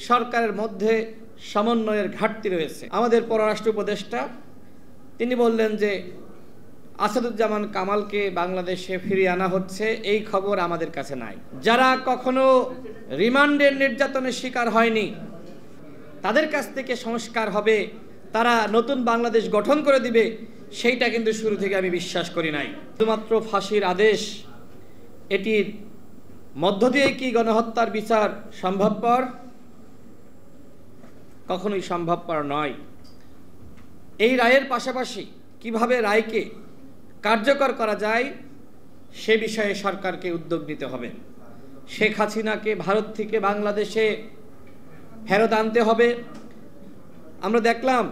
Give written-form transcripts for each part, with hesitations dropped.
সরকারের মধ্যে সমন্বয়ের ঘাটতি রয়েছে। আমাদের পররাষ্ট্র উপদেষ্টা তিনি বললেন যে আসাদুজ্জামান কামালকে বাংলাদেশে ফিরিয়ে আনা হচ্ছে, এই খবর আমাদের কাছে নাই। যারা কখনো রিমান্ডের নির্যাতনের শিকার হয়নি তাদের কাছ থেকে সংস্কার হবে, তারা নতুন বাংলাদেশ গঠন করে দিবে, সেইটা কিন্তু শুরু থেকে আমি বিশ্বাস করি নাই। শুধুমাত্র ফাঁসির আদেশ, এটির মধ্য দিয়ে কি গণহত্যার বিচার সম্ভবপর? কখনোই সম্ভবপর নয়। এই রায়ের পাশাপাশি কিভাবে রায়কে কার্যকর করা যায় সে বিষয়ে সরকারকে উদ্যোগ নিতে হবে। শেখ হাসিনাকে ভারত থেকে বাংলাদেশে ফেরত আনতে হবে। আমরা দেখলাম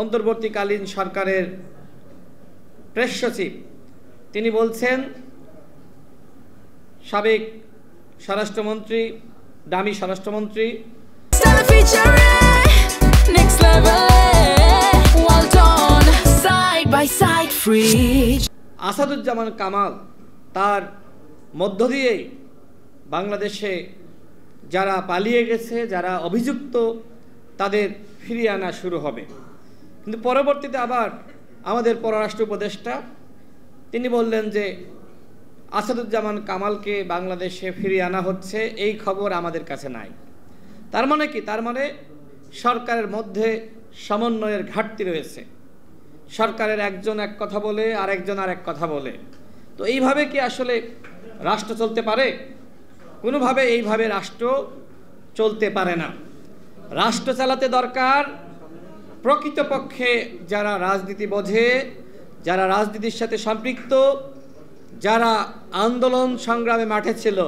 অন্তর্বর্তীকালীন সরকারের প্রেস সচিব তিনি বলছেন সাবেক স্বরাষ্ট্রমন্ত্রী, দামি স্বরাষ্ট্রমন্ত্রী আসাদুজ্জামান কামাল তার মধ্য দিয়ে বাংলাদেশে যারা পালিয়ে গেছে, যারা অভিযুক্ত, তাদের ফিরিয়ে আনা শুরু হবে। কিন্তু পরবর্তীতে আবার আমাদের পররাষ্ট্র উপদেষ্টা তিনি বললেন যে আসাদুজ্জামান কামালকে বাংলাদেশে ফিরিয়ে আনা হচ্ছে, এই খবর আমাদের কাছে নাই। তার মানে কি? তার মানে সরকারের মধ্যে সমন্বয়ের ঘাটতি রয়েছে। সরকারের একজন এক কথা বলে, আরেকজন আরেক কথা বলে। তো এইভাবে কি আসলে রাষ্ট্র চলতে পারে? কোনোভাবে এইভাবে রাষ্ট্র চলতে পারে না। রাষ্ট্র চালাতে দরকার প্রকৃতপক্ষে যারা রাজনীতি বোঝে, যারা রাজনীতির সাথে সম্পৃক্ত, যারা আন্দোলন সংগ্রামে মাঠে ছিল।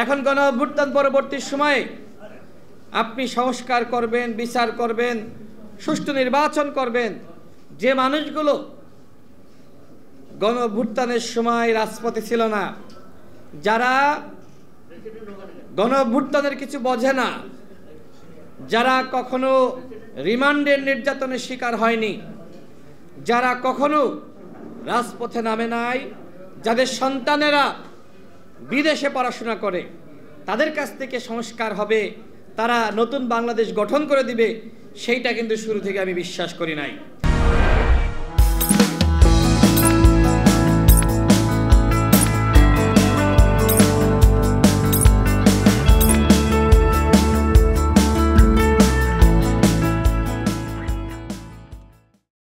এখন গণঅভ্যুত্থান পরবর্তী সময়ে আপনি সংস্কার করবেন, বিচার করবেন, সুষ্ঠু নির্বাচন করবেন। যে মানুষগুলো গণঅভ্যুত্থানের সময় রাজপথে ছিল না, যারা গণঅভ্যুত্থানের কিছু বোঝে না, যারা কখনো রিমান্ডের নির্যাতনের শিকার হয়নি, যারা কখনো রাজপথে নামে নাই, যাদের সন্তানেরা বিদেশে পড়াশোনা করে, তাদের কাছ থেকে সংস্কার হবে, তারা নতুন বাংলাদেশ গঠন করে দিবে, সেইটা কিন্তু শুরু থেকে আমি বিশ্বাস করি নাই।